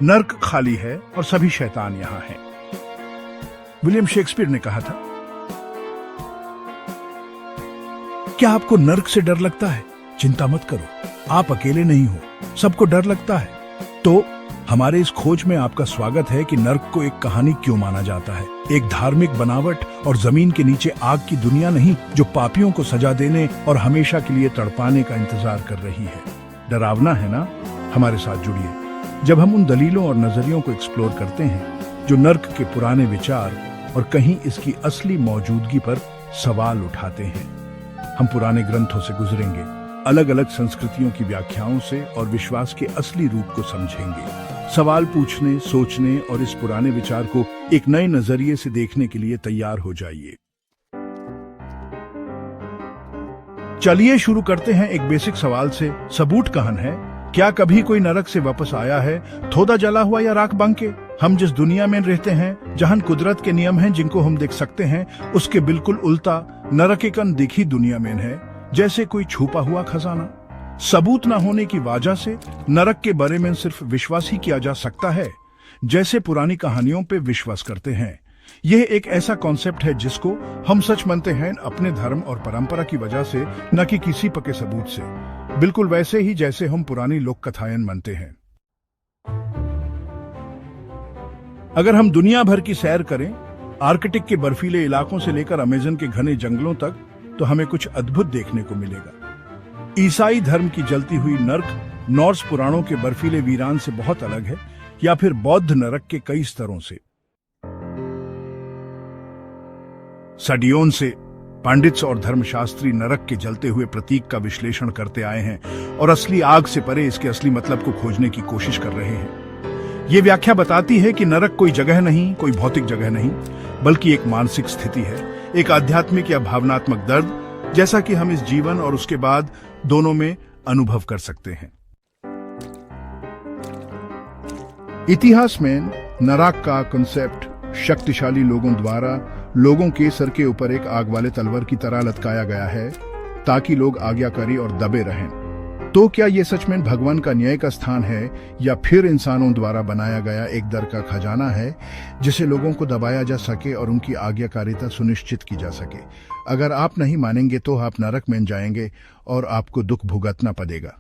नर्क खाली है और सभी शैतान यहां हैं। विलियम शेक्सपियर ने कहा था, क्या आपको नर्क से डर लगता है? चिंता मत करो, आप अकेले नहीं हो, सबको डर लगता है। तो हमारे इस खोज में आपका स्वागत है कि नर्क को एक कहानी क्यों माना जाता है। एक धार्मिक बनावट और जमीन के नीचे आग की दुनिया नहीं, जो पापियों को सजा देने और हमेशा के लिए तड़पाने का इंतजार कर रही है। डरावना है ना? हमारे साथ जुड़िए जब हम उन दलीलों और नजरियों को एक्सप्लोर करते हैं जो नर्क के पुराने विचार और कहीं इसकी असली मौजूदगी पर सवाल उठाते हैं। हम पुराने ग्रंथों से गुजरेंगे, अलग अलग संस्कृतियों की व्याख्याओं से और विश्वास के असली रूप को समझेंगे। सवाल पूछने, सोचने और इस पुराने विचार को एक नए नजरिए से देखने के लिए तैयार हो जाइए। चलिए शुरू करते हैं एक बेसिक सवाल से। सबूत कहां है? क्या कभी कोई नरक से वापस आया है, थोड़ा जला हुआ या राख बन के? हम जिस दुनिया में रहते हैं, जहां कुदरत के नियम हैं जिनको हम देख सकते हैं, उसके बिल्कुल उल्टा नरक एक अनदेखी दुनिया में है, जैसे कोई छुपा हुआ खजाना। सबूत न होने की वजह से नरक के बारे में सिर्फ विश्वास ही किया जा सकता है, जैसे पुरानी कहानियों पे विश्वास करते हैं। यह एक ऐसा कॉन्सेप्ट है जिसको हम सच मानते हैं अपने धर्म और परंपरा की वजह से, न कि किसी पक्के सबूत से। बिल्कुल वैसे ही जैसे हम पुरानी लोक कथाएं मानते हैं। अगर हम दुनिया भर की सैर करें, आर्कटिक के बर्फीले इलाकों से लेकर अमेजन के घने जंगलों तक, तो हमें कुछ अद्भुत देखने को मिलेगा। ईसाई धर्म की जलती हुई नर्क नॉर्स पुराणों के बर्फीले वीरान से बहुत अलग है, या फिर बौद्ध नरक के कई स्तरों से। सदियों से पंडित्स और धर्मशास्त्री नरक के जलते हुए प्रतीक का विश्लेषण करते आए हैं और असली आग से परे इसके असली मतलब को खोजने की कोशिश कर रहे हैं। ये व्याख्या बताती है कि नरक कोई जगह नहीं, कोई भौतिक जगह नहीं, बल्कि एक मानसिक स्थिति है, एक आध्यात्मिक या भावनात्मक दर्द, जैसा कि हम इस जीवन और उसके बाद दोनों में अनुभव कर सकते हैं। इतिहास में नरक का कॉन्सेप्ट शक्तिशाली लोगों द्वारा लोगों के सर के ऊपर एक आग वाले तलवार की तरह लटकाया गया है, ताकि लोग आज्ञाकारी और दबे रहें। तो क्या ये सच में भगवान का न्याय का स्थान है, या फिर इंसानों द्वारा बनाया गया एक डर का खजाना है, जिसे लोगों को दबाया जा सके और उनकी आज्ञाकारिता सुनिश्चित की जा सके? अगर आप नहीं मानेंगे तो आप नरक में जाएंगे और आपको दुख भुगतना पड़ेगा।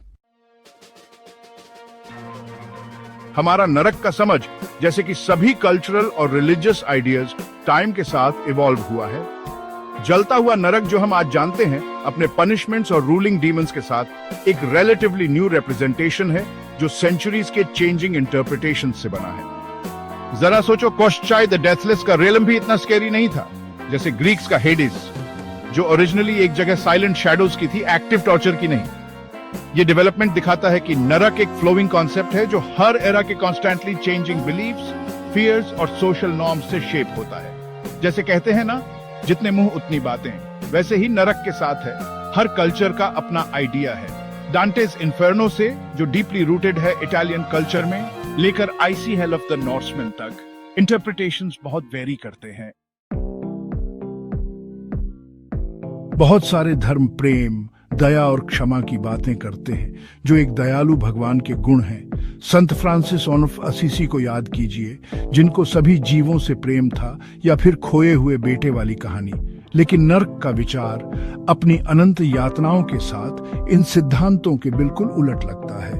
हमारा नरक का समझ, जैसे कि सभी कल्चरल और रिलीजियस आइडियाज, टाइम के साथ इवॉल्व हुआ है। जलता हुआ नरक जो हम आज जानते हैं, अपने पनिशमेंट्स और रूलिंग डीमंस के साथ एक रिलेटिवली न्यू रिप्रेजेंटेशन है, जो सेंचुरीज के चेंजिंग इंटरप्रिटेशन से बना है। जरा सोचो, कोश्चाई द डेथलेस का रेलम भी इतना स्कैरी नहीं था, जैसे ग्रीक्स का हेडिस, जो ओरिजिनली एक जगह साइलेंट शैडोज की थी, एक्टिव टॉर्चर की नहीं। ये डेवलपमेंट दिखाता है कि नरक एक फ्लोइंग कॉन्सेप्ट है, जो हर एरा के कॉन्स्टेंटली चेंजिंग बिलीव्स, फियर्स और सोशल नॉर्म्स से शेप होता है। जैसे कहते हैं ना, जितने मुंह उतनी बातें, वैसे ही नरक के साथ है। हर कल्चर का अपना आइडिया है। डांटेस इन्फर्नो से, जो डीपली रूटेड है इटालियन कल्चर में, लेकर आइसी हेल ऑफ द नॉर्समैन तक, इंटरप्रिटेशंस बहुत वेरी करते हैं। बहुत सारे धर्म प्रेम, दया और क्षमा की बातें करते हैं, जो एक दयालु भगवान के गुण हैं। संत फ्रांसिस ऑफ असीसी को याद कीजिए, जिनको सभी जीवों से प्रेम था, या फिर खोए हुए बेटे वाली कहानी। लेकिन नर्क का विचार अपनी अनंत यातनाओं के साथ इन सिद्धांतों के बिल्कुल उलट लगता है।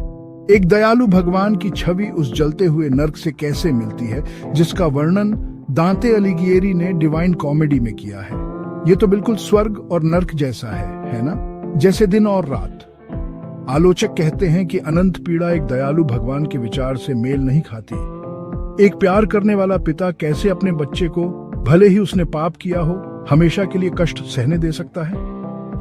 एक दयालु भगवान की छवि उस जलते हुए नर्क से कैसे मिलती है, जिसका वर्णन दांते अलिगिएरी ने डिवाइन कॉमेडी में किया है। ये तो बिल्कुल स्वर्ग और नर्क जैसा है ना? जैसे दिन और रात। आलोचक कहते हैं कि अनंत पीड़ा एक दयालु भगवान के विचार से मेल नहीं खाती। एक प्यार करने वाला पिता कैसे अपने बच्चे को, भले ही उसने पाप किया हो, हमेशा के लिए कष्ट सहने दे सकता है?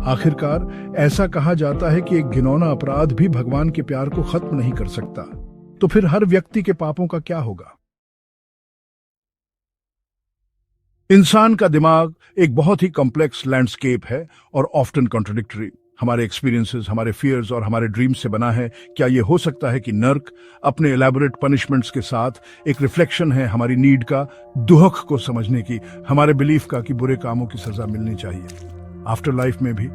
आखिरकार ऐसा कहा जाता है कि एक घिनौना अपराध भी भगवान के प्यार को खत्म नहीं कर सकता। तो फिर हर व्यक्ति के पापों का क्या होगा? इंसान का दिमाग एक बहुत ही कॉम्प्लेक्स लैंडस्केप है और ऑफ्टन कॉन्ट्रडिक्टरी। हमारे एक्सपीरियंसेस, हमारे फियर्स और हमारे ड्रीम्स से बना है। क्या यह हो सकता है कि नर्क अपने एलैबोरेट पनिशमेंट्स के साथ एक रिफ्लेक्शन है हमारी नीड का, दुख को समझने की, हमारे बिलीफ का कि बुरे कामों की सजा मिलनी चाहिए आफ्टर लाइफ में भी?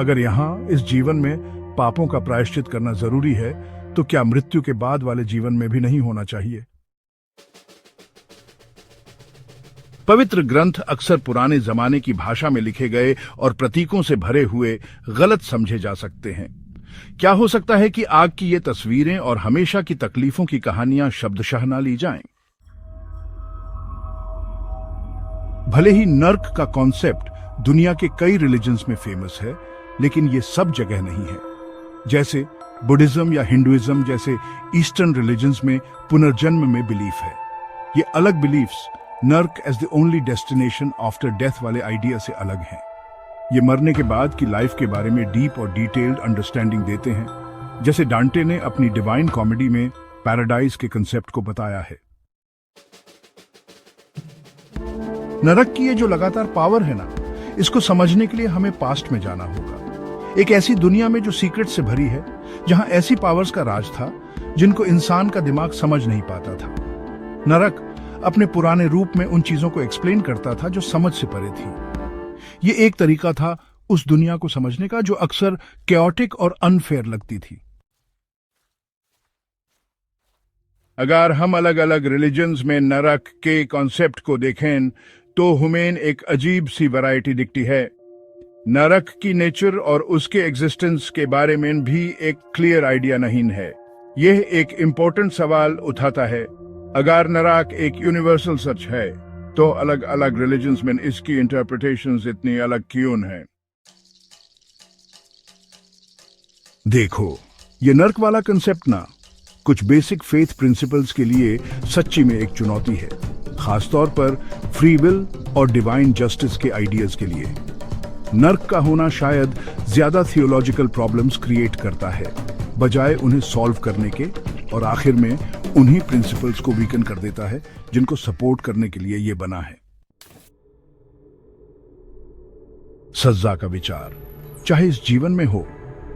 अगर यहाँ इस जीवन में पापों का प्रायश्चित करना जरूरी है, तो क्या मृत्यु के बाद वाले जीवन में भी नहीं होना चाहिए? पवित्र ग्रंथ अक्सर पुराने जमाने की भाषा में लिखे गए और प्रतीकों से भरे हुए गलत समझे जा सकते हैं। क्या हो सकता है कि आग की ये तस्वीरें और हमेशा की तकलीफों की कहानियां शब्दशः ना ली जाएं? भले ही नर्क का कॉन्सेप्ट दुनिया के कई रिलीजन्स में फेमस है, लेकिन ये सब जगह नहीं है। जैसे बुद्धिज्म या हिंदुइज्म जैसे ईस्टर्न रिलीजन्स में पुनर्जन्म में बिलीफ है। ये अलग बिलीफ्स नर्क as the only destination after death वाले आइडिया से अलग हैं। ये मरने के बाद की लाइफ के बारे में डीप और डिटेल्ड अंडरस्टैंडिंग देते हैं, जैसे डांटे ने अपनी डिवाइन कॉमेडी में पैराडाइज के कंसेप्ट को बताया है। नरक की ये जो लगातार पावर है ना, इसको समझने के लिए हमें पास्ट में जाना होगा। एक ऐसी दुनिया में जो सीक्रेट से भरी है, जहां ऐसी पावर्स का राज था जिनको इंसान का दिमाग समझ नहीं पाता था। नरक अपने पुराने रूप में उन चीजों को एक्सप्लेन करता था जो समझ से परे थी। ये एक तरीका था उस दुनिया को समझने का जो अक्सर कैओटिक और अनफेयर लगती थी। अगर हम अलग अलग रिलीजन्स में नरक के कॉन्सेप्ट को देखें तो हमें एक अजीब सी वैरायटी दिखती है। नरक की नेचर और उसके एग्जिस्टेंस के बारे में भी एक क्लियर आइडिया नहीं है। यह एक इम्पोर्टेंट सवाल उठाता है, अगर नरक एक यूनिवर्सल सच है तो अलग अलग रिलीजन्स में इसकी इंटरप्रिटेशंस इतनी अलग क्यों हैं? देखो, ये नर्क वाला कंसेप्ट ना कुछ बेसिक फेथ प्रिंसिपल्स के लिए सच्ची में एक चुनौती है, खासतौर पर फ्री विल और डिवाइन जस्टिस के आइडियाज के लिए। नर्क का होना शायद ज्यादा थियोलॉजिकल प्रॉब्लम्स क्रिएट करता है बजाय उन्हें सॉल्व करने के, और आखिर में उन्हीं प्रिंसिपल्स को वीकन कर देता है जिनको सपोर्ट करने के लिए यह बना है। सजा का विचार, चाहे इस जीवन में हो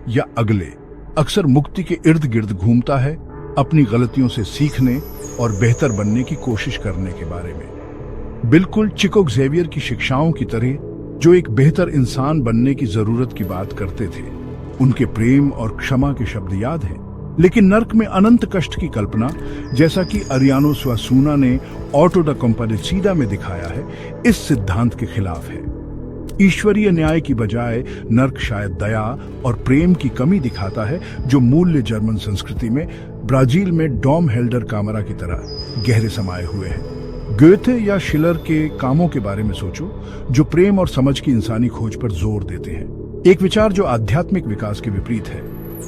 या अगले, अक्सर मुक्ति के इर्द गिर्द घूमता है, अपनी गलतियों से सीखने और बेहतर बनने की कोशिश करने के बारे में। बिल्कुल चिको ज़ेवियर की शिक्षाओं की तरह, जो एक बेहतर इंसान बनने की जरूरत की बात करते थे। उनके प्रेम और क्षमा के शब्द याद हैं। लेकिन नर्क में अनंत कष्ट की कल्पना, जैसा कि अरियानो सुआसूना ने ऑटो द कंपादेसिडा में दिखाया है, इस सिद्धांत के खिलाफ है। ईश्वरीय न्याय की बजाय नर्क शायद दया और प्रेम की कमी दिखाता है, जो मूल्य जर्मन संस्कृति में ब्राजील में डॉम हेल्डर कामरा की तरह गहरे समाये हुए हैं। गोएथे या शिलर के कामों के बारे में सोचो, जो प्रेम और समझ की इंसानी खोज पर जोर देते हैं, एक विचार जो आध्यात्मिक विकास के विपरीत है।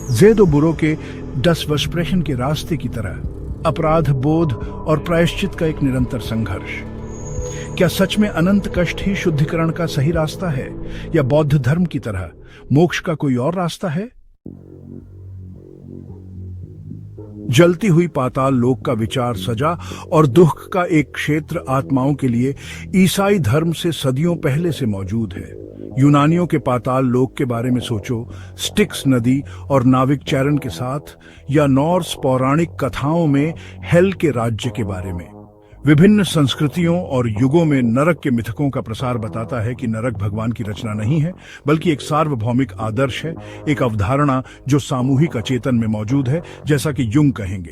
ज़ेदो बुरो के डस वस्प्रेशन के रास्ते की तरह अपराध बोध और प्रायश्चित का एक निरंतर संघर्ष। क्या सच में अनंत कष्ट ही शुद्धिकरण का सही रास्ता है, या बौद्ध धर्म की तरह मोक्ष का कोई और रास्ता है? जलती हुई पाताल लोक का विचार सजा और दुख का एक क्षेत्र आत्माओं के लिए ईसाई धर्म से सदियों पहले से मौजूद है। यूनानियों के पाताल लोक के बारे में सोचो, स्टिक्स नदी और नाविक चैरन के साथ, या नॉर्स पौराणिक कथाओं में हेल के राज्य के बारे में। विभिन्न संस्कृतियों और युगों में नरक के मिथकों का प्रसार बताता है कि नरक भगवान की रचना नहीं है, बल्कि एक सार्वभौमिक आदर्श है, एक अवधारणा जो सामूहिक अचेतन में मौजूद है, जैसा कि युंग कहेंगे,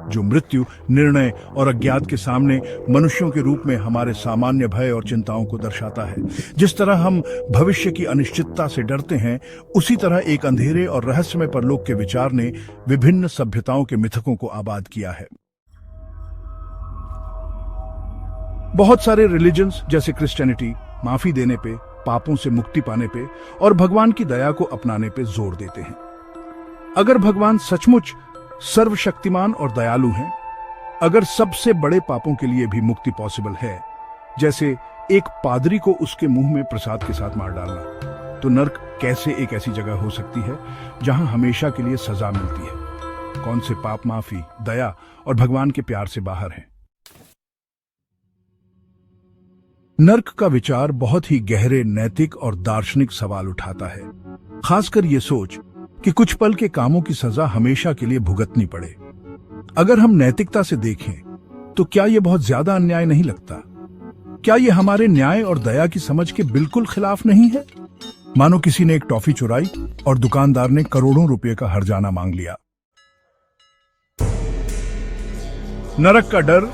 जो मृत्यु, निर्णय और अज्ञात के सामने मनुष्यों के रूप में हमारे सामान्य भय और चिंताओं को दर्शाता है। जिस तरह हम भविष्य की अनिश्चितता से डरते हैं, उसी तरह एक अंधेरे और रहस्यमय परलोक के विचार ने विभिन्न सभ्यताओं के मिथकों को आबाद किया है। बहुत सारे रिलीजन्स जैसे क्रिश्चियनिटी माफी देने पे, पापों से मुक्ति पाने पे और भगवान की दया को अपनाने पे जोर देते हैं। अगर भगवान सचमुच सर्वशक्तिमान और दयालु हैं, अगर सबसे बड़े पापों के लिए भी मुक्ति पॉसिबल है, जैसे एक पादरी को उसके मुंह में प्रसाद के साथ मार डालना, तो नर्क कैसे एक ऐसी जगह हो सकती है जहां हमेशा के लिए सजा मिलती है? कौन से पाप माफी, दया और भगवान के प्यार से बाहर हैं? नर्क का विचार बहुत ही गहरे नैतिक और दार्शनिक सवाल उठाता है, खासकर ये सोच कि कुछ पल के कामों की सजा हमेशा के लिए भुगतनी पड़े। अगर हम नैतिकता से देखें तो क्या यह बहुत ज्यादा अन्याय नहीं लगता? क्या यह हमारे न्याय और दया की समझ के बिल्कुल खिलाफ नहीं है? मानो किसी ने एक टॉफी चुराई और दुकानदार ने करोड़ों रुपए का हर्जाना मांग लिया। नरक का डर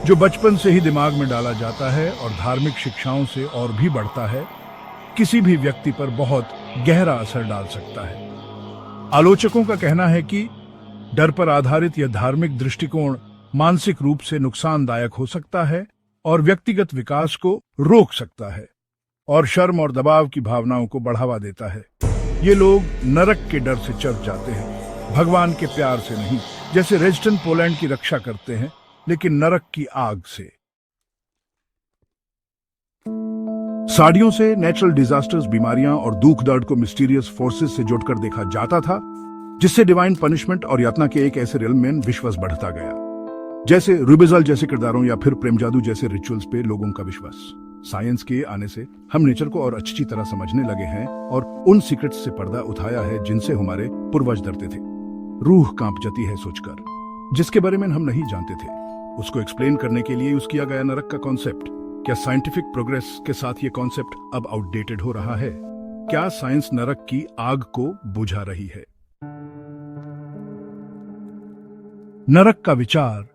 जो बचपन से ही दिमाग में डाला जाता है और धार्मिक शिक्षाओं से और भी बढ़ता है, किसी भी व्यक्ति पर बहुत गहरा असर डाल सकता है। आलोचकों का कहना है कि डर पर आधारित यह धार्मिक दृष्टिकोण मानसिक रूप से नुकसानदायक हो सकता है और व्यक्तिगत विकास को रोक सकता है और शर्म और दबाव की भावनाओं को बढ़ावा देता है। ये लोग नरक के डर से चर्च जाते हैं, भगवान के प्यार से नहीं, जैसे रेजिस्टेंट पोलैंड की रक्षा करते हैं, लेकिन नरक की आग से। सादियों से नेचुरल डिजास्टर्स, बीमारियां और दुख दर्द को मिस्टीरियस फोर्सेस से जोड़कर देखा जाता था, जिससे डिवाइन पनिशमेंट और यातना के एक ऐसे रियल में विश्वास बढ़ता गया, जैसे रुबेजल जैसे किरदारों या फिर प्रेम जादू जैसे रिचुअल्स पे लोगों का विश्वास। साइंस के आने से हम नेचर को और अच्छी तरह समझने लगे हैं और उन सीक्रेट्स से पर्दा उठाया है जिनसे हमारे पूर्वज डरते थे। रूह कांप जाती है सोचकर, जिसके बारे में हम नहीं जानते थे। उसको एक्सप्लेन करने के लिए यूज किया गया नरक का कॉन्सेप्ट। क्या साइंटिफिक प्रोग्रेस के साथ ये कॉन्सेप्ट अब आउटडेटेड हो रहा है? क्या साइंस नरक की आग को बुझा रही है? नरक का विचार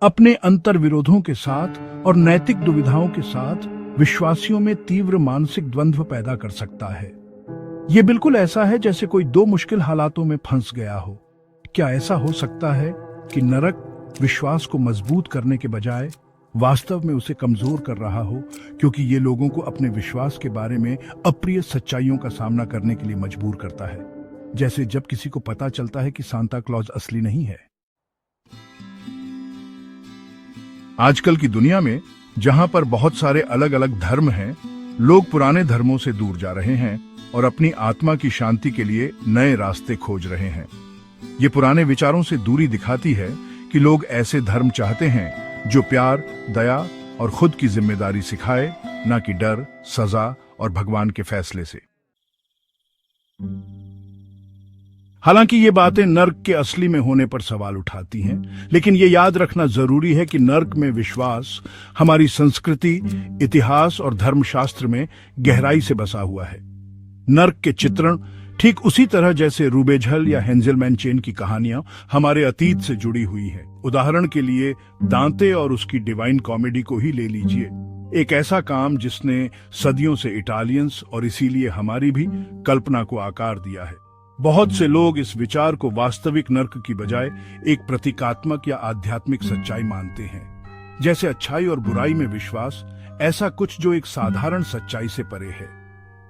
अपने अंतर विरोधों के साथ और नैतिक दुविधाओं के साथ विश्वासियों में तीव्र मानसिक द्वंद्व पैदा कर सकता है। यह बिल्कुल ऐसा है जैसे कोई दो मुश्किल हालातों में फंस गया हो। क्या ऐसा हो सकता है कि नरक विश्वास को मजबूत करने के बजाय वास्तव में उसे कमजोर कर रहा हो, क्योंकि ये लोगों को अपने विश्वास के बारे में अप्रिय सच्चाइयों का सामना करने के लिए मजबूर करता है, जैसे जब किसी को पता चलता है कि सांता क्लॉज असली नहीं है। आजकल की दुनिया में जहां पर बहुत सारे अलग अलग धर्म हैं, लोग पुराने धर्मों से दूर जा रहे हैं और अपनी आत्मा की शांति के लिए नए रास्ते खोज रहे हैं। ये पुराने विचारों से दूरी दिखाती है कि लोग ऐसे धर्म चाहते हैं जो प्यार, दया और खुद की जिम्मेदारी सिखाए, ना कि डर, सजा और भगवान के फैसले से। हालांकि ये बातें नर्क के असली में होने पर सवाल उठाती हैं, लेकिन ये याद रखना जरूरी है कि नर्क में विश्वास हमारी संस्कृति, इतिहास और धर्मशास्त्र में गहराई से बसा हुआ है। नर्क के चित्रण ठीक उसी तरह जैसे रूबेझल या हेंजेल मैनचेन की कहानियां हमारे अतीत से जुड़ी हुई हैं। उदाहरण के लिए दांते और उसकी डिवाइन कॉमेडी को ही ले लीजिए, एक ऐसा काम जिसने सदियों से इटालियंस और इसीलिए हमारी भी कल्पना को आकार दिया है। बहुत से लोग इस विचार को वास्तविक नर्क की बजाय एक प्रतीकात्मक या आध्यात्मिक सच्चाई मानते हैं, जैसे अच्छाई और बुराई में विश्वास, ऐसा कुछ जो एक साधारण सच्चाई से परे है,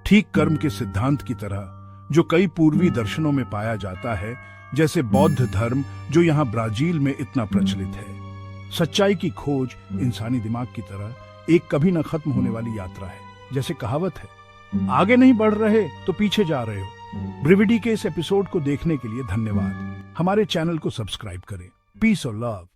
ठीक कर्म के सिद्धांत की तरह जो कई पूर्वी दर्शनों में पाया जाता है, जैसे बौद्ध धर्म जो यहाँ ब्राजील में इतना प्रचलित है। सच्चाई की खोज इंसानी दिमाग की तरह एक कभी न खत्म होने वाली यात्रा है। जैसे कहावत है, आगे नहीं बढ़ रहे तो पीछे जा रहे हो। ब्रिविडी के इस एपिसोड को देखने के लिए धन्यवाद। हमारे चैनल को सब्सक्राइब करें। पीस और लव।